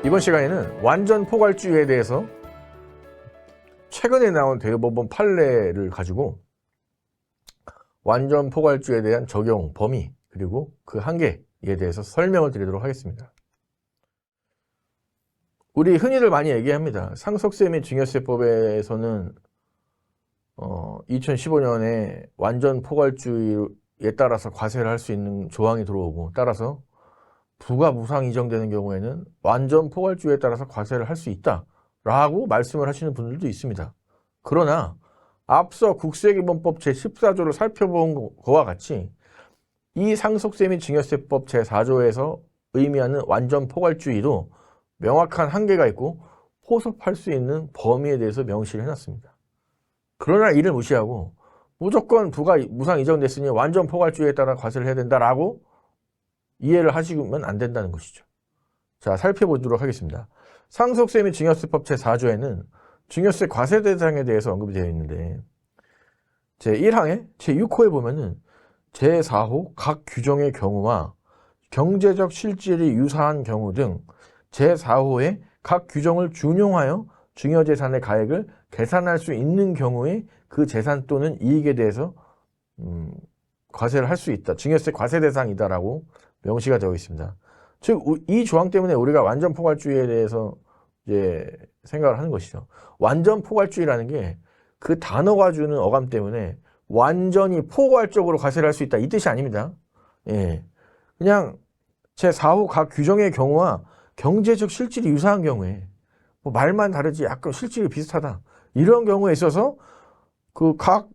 이번 시간에는 완전 포괄주의에 대해서 최근에 나온 대법원 판례를 가지고 완전 포괄주의에 대한 적용 범위 그리고 그 한계에 대해서 설명을 드리도록 하겠습니다. 우리 흔히들 많이 얘기합니다. 상속세 및 증여세법에서는 2015년에 완전 포괄주의에 따라서 과세를 할 수 있는 조항이 들어오고, 따라서 부가 무상 이정되는 경우에는 완전 포괄주의에 따라서 과세를 할 수 있다라고 말씀을 하시는 분들도 있습니다. 그러나 앞서 국세기본법 제14조를 살펴본 것과 같이 이 상속세 및 증여세법 제4조에서 의미하는 완전 포괄주의도 명확한 한계가 있고 포섭할 수 있는 범위에 대해서 명시를 해놨습니다. 그러나 이를 무시하고 무조건 부가 무상 이정됐으니 완전 포괄주의에 따라 과세를 해야 된다라고 이해를 하시면 안 된다는 것이죠. 자, 살펴보도록 하겠습니다. 상속세 및 증여세법 제4조에는 증여세 과세 대상에 대해서 언급이 되어 있는데, 제1항에 제6호에 보면은 제4호 각 규정의 경우와 경제적 실질이 유사한 경우 등 제4호의 각 규정을 준용하여 증여재산의 가액을 계산할 수 있는 경우에 그 재산 또는 이익에 대해서 과세를 할 수 있다. 증여세 과세 대상이다라고 명시가 되어 있습니다. 즉, 이 조항 때문에 우리가 완전 포괄주의에 대해서 이제 생각을 하는 것이죠. 완전 포괄주의라는 게 그 단어가 주는 어감 때문에 완전히 포괄적으로 과세를 할 수 있다, 이 뜻이 아닙니다. 예. 그냥 제4호 각 규정의 경우와 경제적 실질이 유사한 경우에, 뭐 말만 다르지 약간 실질이 비슷하다, 이런 경우에 있어서 그 각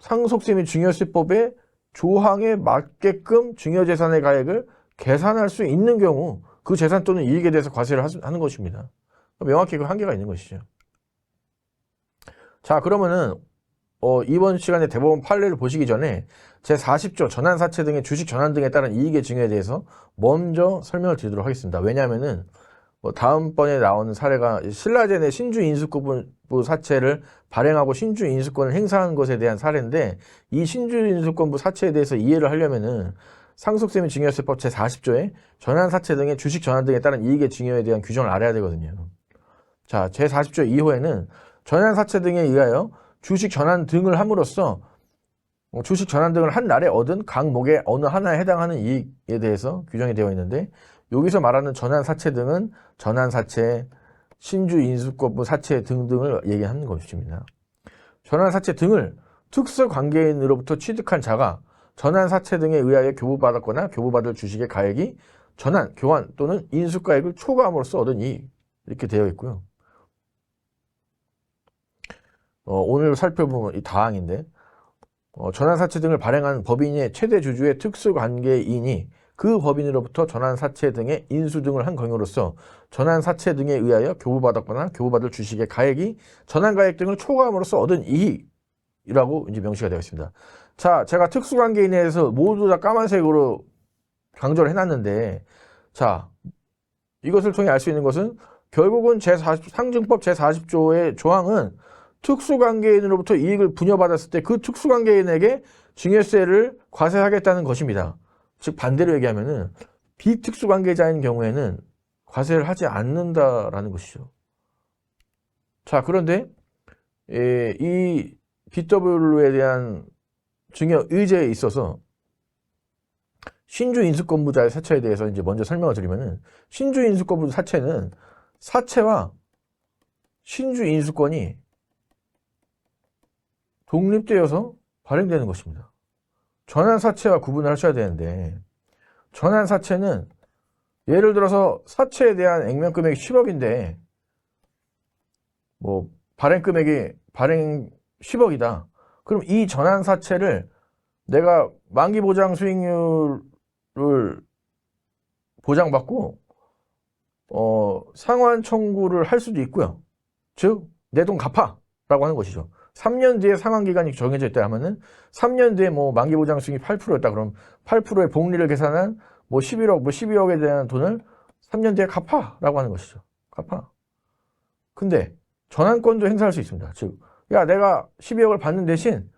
상속세 및 증여세법의 조항에 맞게끔 증여재산의 가액을 계산할 수 있는 경우 그 재산 또는 이익에 대해서 과세를 하는 것입니다. 명확히 그 한계가 있는 것이죠. 자, 그러면은 이번 시간에 대법원 판례를 보시기 전에 제40조 전환사채 등의 주식 전환 등에 따른 이익의 증여에 대해서 먼저 설명을 드리도록 하겠습니다. 왜냐하면은 다음번에 나오는 사례가 신라젠의 신주인수권부 사채를 발행하고 신주인수권을 행사한 것에 대한 사례인데, 이 신주인수권부 사채에 대해서 이해를 하려면은 상속세 및 증여세법 제40조에 전환사채 등의 주식 전환 등에 따른 이익의 증여에 대한 규정을 알아야 되거든요. 자, 제40조 2호에는 전환사채 등에 의하여 주식 전환 등을 함으로써 주식 전환 등을 한 날에 얻은 각 목의 어느 하나에 해당하는 이익에 대해서 규정이 되어 있는데, 여기서 말하는 전환사채 등은 전환사채, 신주인수권부 사채 등등을 얘기하는 것입니다. 전환사채 등을 특수관계인으로부터 취득한 자가 전환사채 등에 의하여 교부받았거나 교부받을 주식의 가액이 전환, 교환 또는 인수가액을 초과함으로써 얻은 이익, 이렇게 되어 있고요. 오늘 살펴본 이 다항인데, 전환사채 등을 발행한 법인의 최대 주주의 특수관계인이 그 법인으로부터 전환사채 등의 인수 등을 한 경우로서 전환사채 등에 의하여 교부받았거나 교부받을 주식의 가액이 전환가액 등을 초과함으로써 얻은 이익이라고 이제 명시가 되어 있습니다. 자, 제가 특수관계인에 대해서 모두 다 까만색으로 강조를 해놨는데, 자, 이것을 통해 알 수 있는 것은 결국은 상증법 제40조의 조항은 특수관계인으로부터 이익을 분여받았을 때 그 특수관계인에게 증여세를 과세하겠다는 것입니다. 즉, 반대로 얘기하면은 비특수관계자인 경우에는 과세를 하지 않는다라는 것이죠. 자, 그런데 이 BW에 대한 증여 의제에 있어서 신주인수권부자의 사채에 대해서 이제 먼저 설명을 드리면은, 신주인수권부 사채는 사채와 신주인수권이 독립되어서 발행되는 것입니다. 전환사채와 구분을 하셔야 되는데, 전환사채는 예를 들어서 사채에 대한 액면금액이 10억인데 뭐 발행 10억이다. 그럼 이 전환사채를 내가 만기보장 수익률을 보장받고 상환 청구를 할 수도 있고요. 즉, 내 돈 갚아 라고 하는 것이죠. 3년 뒤에 상환기간이 정해져 있다 하면은 3년 뒤에 뭐 만기보장 수익이 8%였다. 그럼 8%의 복리를 계산한 뭐 11억, 뭐 12억에 대한 돈을 3년 뒤에 갚아 라고 하는 것이죠. 갚아. 근데 전환권도 행사할 수 있습니다. 즉, 야, 내가 12억을 받는 대신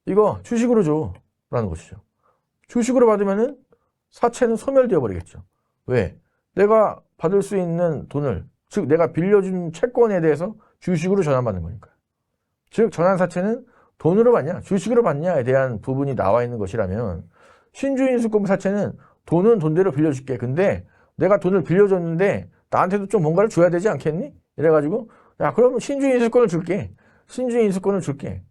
이거 주식으로 줘 라는 것이죠. 주식으로 받으면은 사채는 소멸되어 버리겠죠. 왜? 내가 받을 수 있는 돈을, 즉 내가 빌려준 채권에 대해서 주식으로 전환받는 거니까요. 즉 전환사채는 돈으로 받냐 주식으로 받냐에 대한 부분이 나와 있는 것이라면, 신주인수권 사채는 돈은 돈대로 빌려줄게. 근데 내가 돈을 빌려줬는데 나한테도 좀 뭔가를 줘야 되지 않겠니? 이래가지고 야 그럼 신주인수권을 줄게. 신주인수권을 줄게.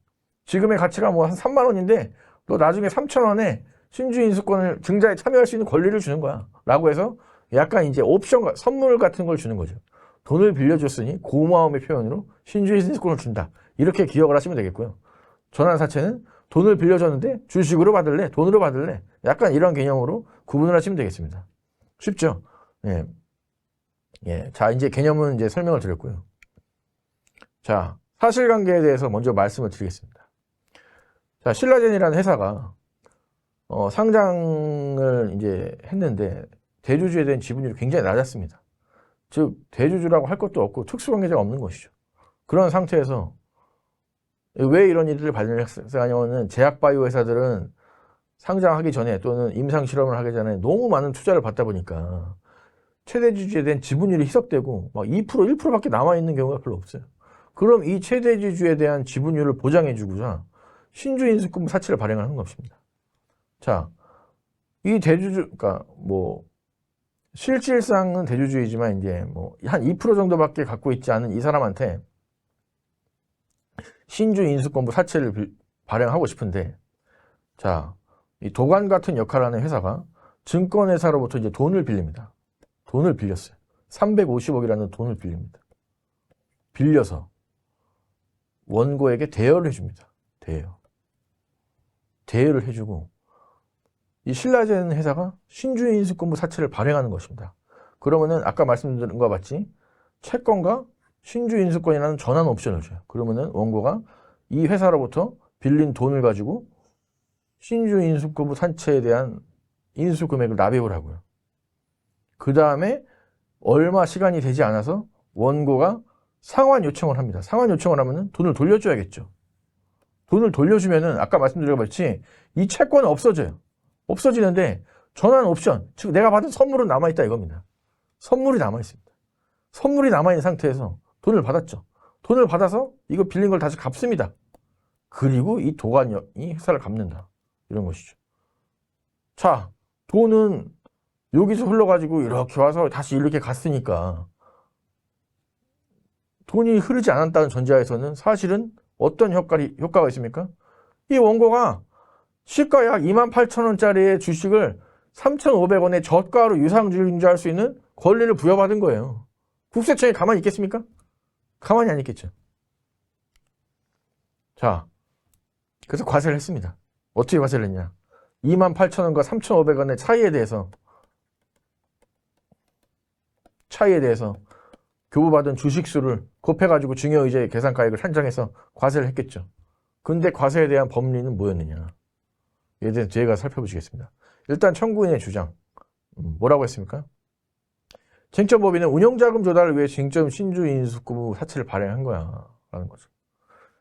지금의 가치가 뭐 한 3만 원인데 너 나중에 3천 원에 신주인수권을 증자에 참여할 수 있는 권리를 주는 거야 라고 해서 약간 이제 옵션, 선물 같은 걸 주는 거죠. 돈을 빌려줬으니 고마움의 표현으로 신주인수권을 준다. 이렇게 기억을 하시면 되겠고요. 전환사채는 돈을 빌려줬는데 주식으로 받을래? 돈으로 받을래? 약간 이런 개념으로 구분을 하시면 되겠습니다. 쉽죠? 예. 예. 자, 이제 개념은 이제 설명을 드렸고요. 자, 사실관계에 대해서 먼저 말씀을 드리겠습니다. 자, 신라젠이라는 회사가 상장을 이제 했는데 대주주에 대한 지분율이 굉장히 낮았습니다. 즉 대주주라고 할 것도 없고 특수관계자가 없는 것이죠. 그런 상태에서 왜 이런 일들을 발생하냐면, 제약바이오 회사들은 상장하기 전에 또는 임상실험을 하기 전에 너무 많은 투자를 받다 보니까 최대 주주에 대한 지분율이 희석되고 막 2%, 1%밖에 남아있는 경우가 별로 없어요. 그럼 이 최대 주주에 대한 지분율을 보장해주고자 신주인수권 사채를 발행하는 것입니다. 자, 이 대주주, 그러니까 뭐 실질상은 대주주이지만 이제 뭐 한 2% 정도밖에 갖고 있지 않은 이 사람한테 신주인수권부 사채를 발행하고 싶은데, 자, 이 도관 같은 역할을 하는 회사가 증권회사로부터 이제 돈을 빌립니다. 돈을 빌렸어요. 350억이라는 돈을 빌립니다. 빌려서 원고에게 대여를 해줍니다. 대여를 해주고 이 신라젠 회사가 신주인수권부 사채를 발행하는 것입니다. 그러면은 아까 말씀드린 것과 같이 채권과 신주인수권이라는 전환 옵션을 줘요. 그러면은 원고가 이 회사로부터 빌린 돈을 가지고 신주인수권부 사채에 대한 인수금액을 납입을 하고요. 그 다음에 얼마 시간이 되지 않아서 원고가 상환 요청을 합니다. 상환 요청을 하면은 돈을 돌려줘야겠죠. 돈을 돌려주면은 아까 말씀드린 것 같이 이 채권은 없어져요. 없어지는데 전환 옵션, 즉 내가 받은 선물은 남아있다 이겁니다. 선물이 남아있습니다. 선물이 남아있는 상태에서 돈을 받았죠. 돈을 받아서 이거 빌린 걸 다시 갚습니다. 그리고 이 도관이 회사를 갚는다. 이런 것이죠. 자, 돈은 여기서 흘러가지고 이렇게 와서 다시 이렇게 갔으니까 돈이 흐르지 않았다는 전제하에서는 사실은 어떤 효과가 있습니까? 이 원고가 시가 약 28,000원짜리의 주식을 3,500원에 저가로 유상증자할 수 있는 권리를 부여받은 거예요. 국세청이 가만히 있겠습니까? 가만히 안 있겠죠. 자, 그래서 과세를 했습니다. 어떻게 과세를 했냐? 28,000원과 3,500원의 차이에 대해서 교부받은 주식수를 곱해가지고 증여의제 계산가액을 산정해서 과세를 했겠죠. 근데 과세에 대한 법리는 뭐였느냐? 예에 대해서 저희가 살펴보시겠습니다. 일단 청구인의 주장. 뭐라고 했습니까? 쟁점법인은 운영자금 조달을 위해 쟁점 신주인수권 사채를 발행한 거야 라는 거죠.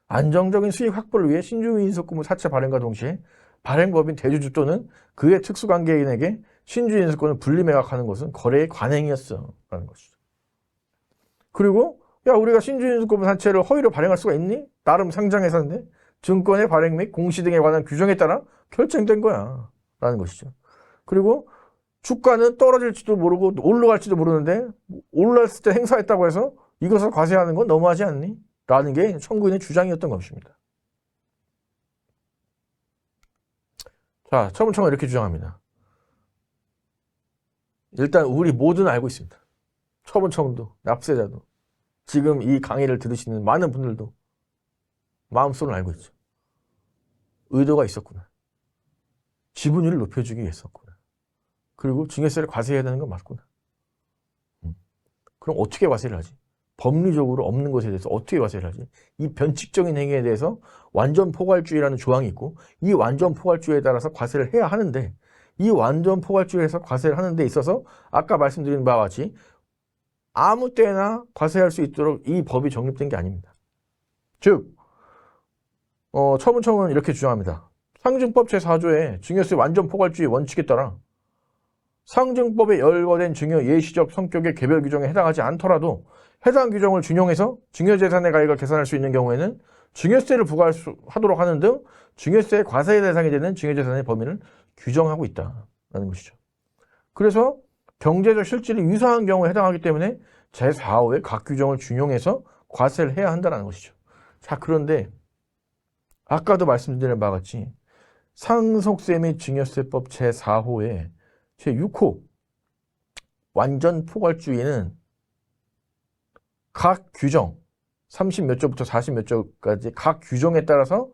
안정적인 수익 확보를 위해 신주인수권 사채 발행과 동시에 발행법인 대주주 또는 그의 특수관계인에게 신주인수권을 분리매각하는 것은 거래의 관행이었어 라는 것이죠. 그리고 야 우리가 신주인수권 사채를 허위로 발행할 수가 있니? 나름 상장회사인데 증권의 발행 및 공시 등에 관한 규정에 따라 결정된 거야 라는 것이죠. 그리고 주가는 떨어질지도 모르고 올라갈지도 모르는데 올랐을 때 행사했다고 해서 이것을 과세하는 건 너무하지 않니? 라는 게 청구인의 주장이었던 것입니다. 자, 처분청은 이렇게 주장합니다. 일단 우리 모두는 알고 있습니다. 처분청도 납세자도 지금 이 강의를 들으시는 많은 분들도 마음속으로 알고 있죠. 의도가 있었구나. 지분율을 높여주기 위해서였구나. 그리고 증여세를 과세해야 되는 건 맞구나. 그럼 어떻게 과세를 하지? 법리적으로 없는 것에 대해서 어떻게 과세를 하지? 이 변칙적인 행위에 대해서 완전 포괄주의라는 조항이 있고 이 완전 포괄주의에 따라서 과세를 해야 하는데 이 완전 포괄주의에서 과세를 하는 데 있어서 아까 말씀드린 바와 같이 아무 때나 과세할 수 있도록 이 법이 정립된 게 아닙니다. 즉 처분청은 이렇게 주장합니다. 상증법 제4조의 증여세 완전 포괄주의 원칙에 따라 상증법에 열거된 증여 예시적 성격의 개별 규정에 해당하지 않더라도 해당 규정을 준용해서 증여재산의 가액을 계산할 수 있는 경우에는 증여세를 부과하도록 하는 등 증여세 과세의 대상이 되는 증여재산의 범위를 규정하고 있다는 것이죠. 그래서 경제적 실질이 유사한 경우에 해당하기 때문에 제4호의 각 규정을 준용해서 과세를 해야 한다는 것이죠. 자, 그런데 아까도 말씀드린 바와 같이 상속세 및 증여세법 제4호의 제6호 완전 포괄주의는 각 규정 30몇 조부터 40몇 조까지 각 규정에 따라서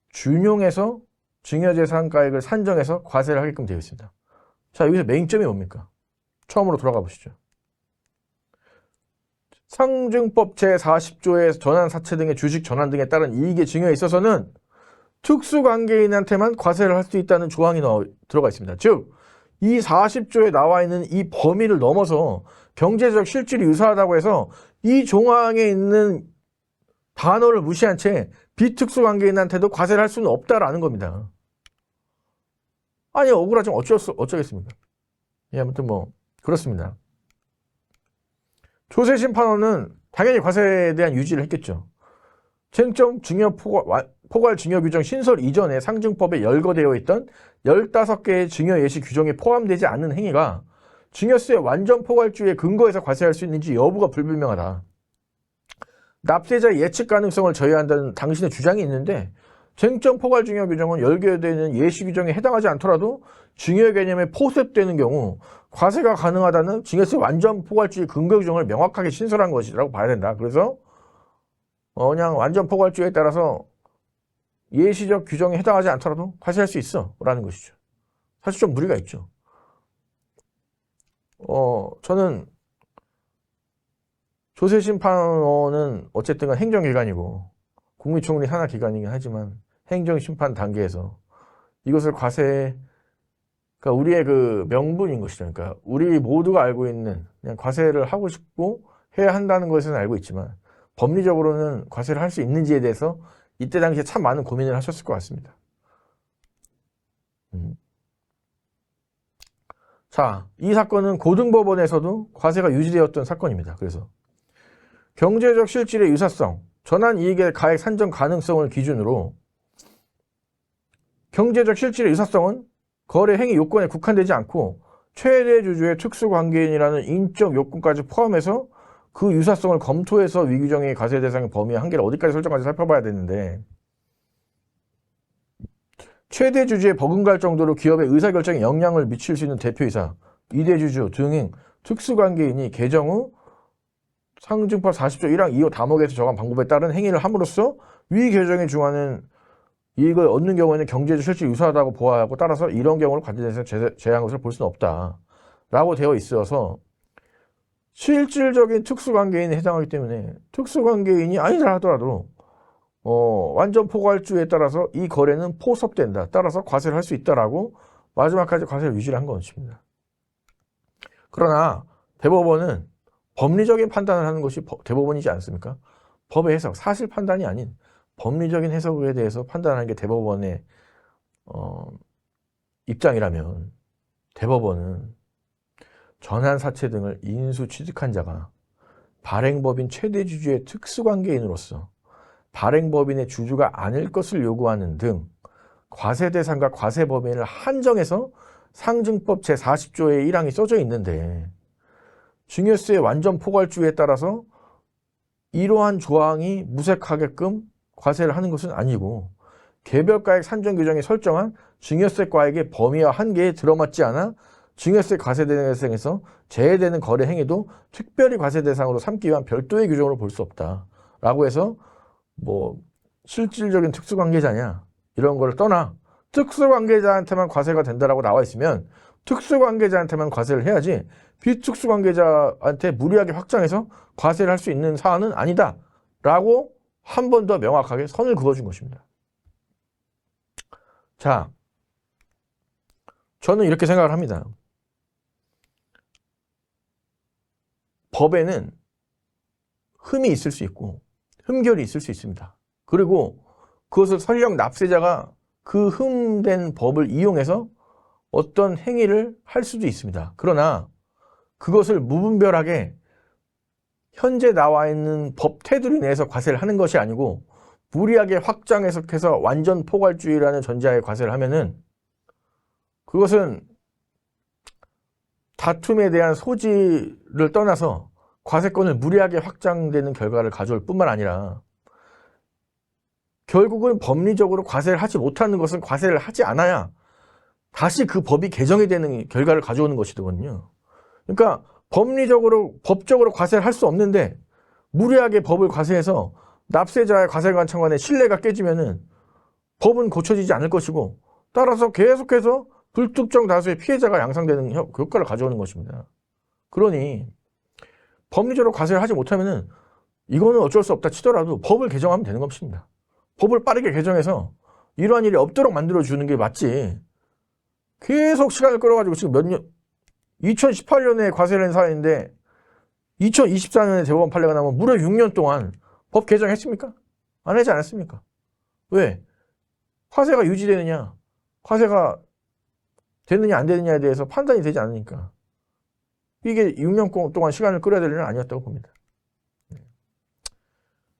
준용해서 증여재산가액을 산정해서 과세를 하게끔 되어 있습니다. 자, 여기서 메인점이 뭡니까? 처음으로 돌아가 보시죠. 상증법 제40조의 전환사채 등의 주식 전환 등에 따른 이익의 증여에 있어서는 특수관계인한테만 과세를 할 수 있다는 조항이 들어가 있습니다. 즉, 이 40조에 나와 있는 이 범위를 넘어서 경제적 실질이 유사하다고 해서 이 조항에 있는 단어를 무시한 채 비특수관계인한테도 과세를 할 수는 없다라는 겁니다. 아니, 억울하지만 어쩌겠습니까? 예, 아무튼 그렇습니다. 조세심판원은 당연히 과세에 대한 유지를 했겠죠. 쟁점 증여 포괄 증여 규정 신설 이전에 상증법에 열거되어 있던 15개의 증여 예시 규정에 포함되지 않는 행위가 증여세 완전 포괄주의에 근거해서 과세할 수 있는지 여부가 불분명하다. 납세자의 예측 가능성을 저해한다는 당신의 주장이 있는데 쟁점 포괄 증여 규정은 열거되는 예시 규정에 해당하지 않더라도 증여 개념에 포섭되는 경우 과세가 가능하다는 증여세 완전 포괄주의 근거 규정을 명확하게 신설한 것이라고 봐야 된다. 그래서 그냥 완전 포괄주의에 따라서 예시적 규정에 해당하지 않더라도 과세할 수 있어 라는 것이죠. 사실 좀 무리가 있죠. 저는 조세심판원은 어쨌든 행정기관이고 국무총리 산하기관이긴 하지만 행정심판 단계에서 이것을 그러니까 우리의 그 명분인 것이죠. 그러니까 우리 모두가 알고 있는 그냥 과세를 하고 싶고 해야 한다는 것은 알고 있지만 법리적으로는 과세를 할 수 있는지에 대해서 이때 당시에 참 많은 고민을 하셨을 것 같습니다. 자, 이 사건은 고등법원에서도 과세가 유지되었던 사건입니다. 그래서 경제적 실질의 유사성, 전환이익의 가액 산정 가능성을 기준으로 경제적 실질의 유사성은 거래 행위 요건에 국한되지 않고 최대 주주의 특수관계인이라는 인적 요건까지 포함해서 그 유사성을 검토해서 위규정의 과세 대상의 범위의 한계를 어디까지 설정하지 살펴봐야 되는데 최대 주주에 버금갈 정도로 기업의 의사결정에 영향을 미칠 수 있는 대표이사, 이대주주 등의 특수관계인이 개정 후 상증법 40조 1항 2호 다목에서 정한 방법에 따른 행위를 함으로써 위 규정에 중하는 이익을 얻는 경우에는 경제적 실질 유사하다고 보아하고 따라서 이런 경우를 과세대상에서 제외한 것을 볼 수는 없다 라고 되어 있어서 실질적인 특수관계인에 해당하기 때문에 특수관계인이 아니라 하더라도 완전 포괄주의에 따라서 이 거래는 포섭된다. 따라서 과세를 할 수 있다라고 마지막까지 과세를 유지를 한 것입니다. 그러나 대법원은 법리적인 판단을 하는 것이 대법원이지 않습니까? 법의 해석, 사실 판단이 아닌 법리적인 해석에 대해서 판단하는 게 대법원의 입장이라면 대법원은 전환사채 등을 인수 취득한 자가 발행법인 최대주주의 특수관계인으로서 발행법인의 주주가 아닐 것을 요구하는 등 과세 대상과 과세 범위를 한정해서 상증법 제40조의 1항이 써져 있는데 증여세 완전 포괄주의에 따라서 이러한 조항이 무색하게끔 과세를 하는 것은 아니고 개별가액 산정 규정이 설정한 증여세가액의 범위와 한계에 들어맞지 않아 증여세 과세 대상에서 제외되는 거래 행위도 특별히 과세 대상으로 삼기 위한 별도의 규정으로 볼 수 없다 라고 해서 실질적인 특수관계자냐 이런 걸 떠나 특수관계자한테만 과세가 된다라고 나와 있으면 특수관계자한테만 과세를 해야지 비특수관계자한테 무리하게 확장해서 과세를 할 수 있는 사안은 아니다 라고 한 번 더 명확하게 선을 그어준 것입니다. 자, 저는 이렇게 생각을 합니다. 법에는 흠이 있을 수 있고 흠결이 있을 수 있습니다. 그리고 그것을 설령 납세자가 그 흠된 법을 이용해서 어떤 행위를 할 수도 있습니다. 그러나 그것을 무분별하게 현재 나와 있는 법 테두리 내에서 과세를 하는 것이 아니고 무리하게 확장 해석해서 완전 포괄주의라는 전제하에 과세를 하면은 그것은 다툼에 대한 소지를 떠나서 과세권을 무리하게 확장되는 결과를 가져올 뿐만 아니라 결국은 법리적으로 과세를 하지 못하는 것은 과세를 하지 않아야 다시 그 법이 개정이 되는 결과를 가져오는 것이거든요. 그러니까 법적으로 과세를 할 수 없는데 무리하게 법을 과세해서 납세자의 과세관청간의 신뢰가 깨지면은 법은 고쳐지지 않을 것이고 따라서 계속해서 불특정 다수의 피해자가 양상되는 효과를 가져오는 것입니다. 그러니 법리적으로 과세를 하지 못하면은 이거는 어쩔 수 없다 치더라도 법을 개정하면 되는 것입니다. 법을 빠르게 개정해서 이러한 일이 없도록 만들어주는 게 맞지. 계속 시간을 끌어가지고 지금 2018년에 과세를 한 사안인데 2024년에 대법원 판례가 나면 무려 6년 동안 법 개정했습니까? 안 하지 않았습니까? 왜? 과세가 유지되느냐, 과세가 되느냐 안 되느냐에 대해서 판단이 되지 않으니까. 이게 6년 동안 시간을 끌어야 될 일은 아니었다고 봅니다.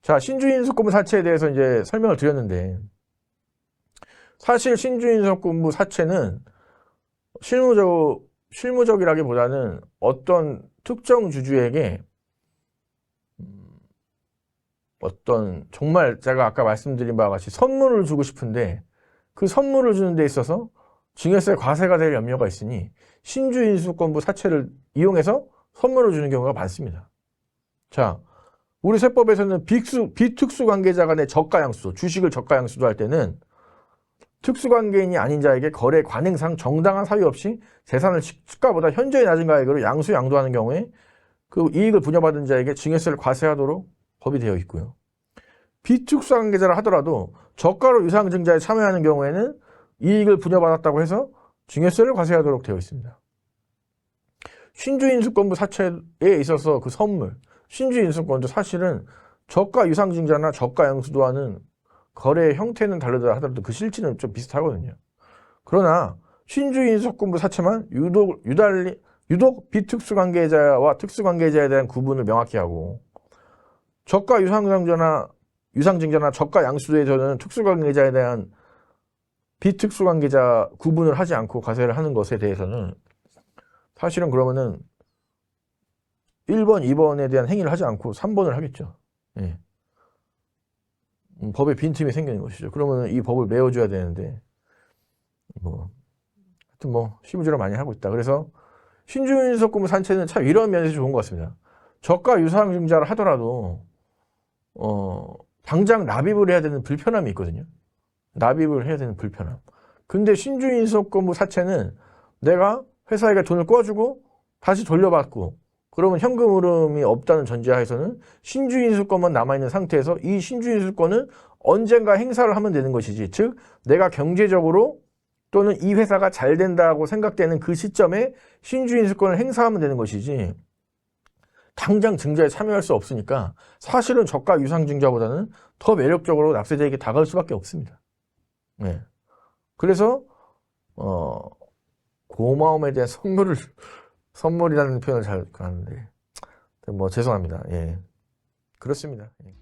자, 신주인수권부 사채에 대해서 이제 설명을 드렸는데 사실 신주인수권부 사채는 실무적이라기보다는 어떤 특정 주주에게 어떤 정말 제가 아까 말씀드린 바와 같이 선물을 주고 싶은데 그 선물을 주는 데 있어서 증여세 과세가 될 염려가 있으니 신주인수권부 사채를 이용해서 선물을 주는 경우가 많습니다. 자, 우리 세법에서는 비특수관계자 간의 저가양수, 주식을 저가양수도 할 때는 특수관계인이 아닌 자에게 거래 관행상 정당한 사유 없이 재산을 시가보다 현저히 낮은 가액으로 양수양도하는 경우에 그 이익을 분여받은 자에게 증여세를 과세하도록 법이 되어 있고요. 비특수관계자라 하더라도 저가로 유상증자에 참여하는 경우에는 이익을 분여받았다고 해서 증여세를 과세하도록 되어 있습니다. 신주인수권부 사채에 있어서 그 선물, 신주인수권도 사실은 저가 유상증자나 저가 양수도하는 거래의 형태는 다르다 하더라도 그 실질은 좀 비슷하거든요. 그러나 신주인수권부 사채만 유독 비특수관계자와 특수관계자에 대한 구분을 명확히 하고 저가 유상증자나 저가 양수도에서는 특수관계자에 대한 비특수관계자 구분을 하지 않고 과세를 하는 것에 대해서는 사실은 그러면은 1번, 2번에 대한 행위를 하지 않고 3번을 하겠죠. 예. 법에 빈틈이 생기는 것이죠. 그러면 이 법을 메워줘야 되는데 하여튼 시무지를 많이 하고 있다. 그래서 신주인수권부 사채는 참 이런 면에서 좋은 것 같습니다. 저가 유상증자를 하더라도 당장 납입을 해야 되는 불편함이 있거든요. 납입을 해야 되는 불편함. 근데 신주인수권부 사채는 내가 회사에게 돈을 꿔주고 다시 돌려받고 그러면 현금 흐름이 없다는 전제하에서는 신주인수권만 남아있는 상태에서 이 신주인수권은 언젠가 행사를 하면 되는 것이지, 즉 내가 경제적으로 또는 이 회사가 잘 된다고 생각되는 그 시점에 신주인수권을 행사하면 되는 것이지 당장 증자에 참여할 수 없으니까 사실은 저가 유상증자보다는 더 매력적으로 납세자에게 다가올 수밖에 없습니다. 네. 그래서 고마움에 대한 선물이라는 표현을 잘 하는데 죄송합니다. 예, 그렇습니다. 예.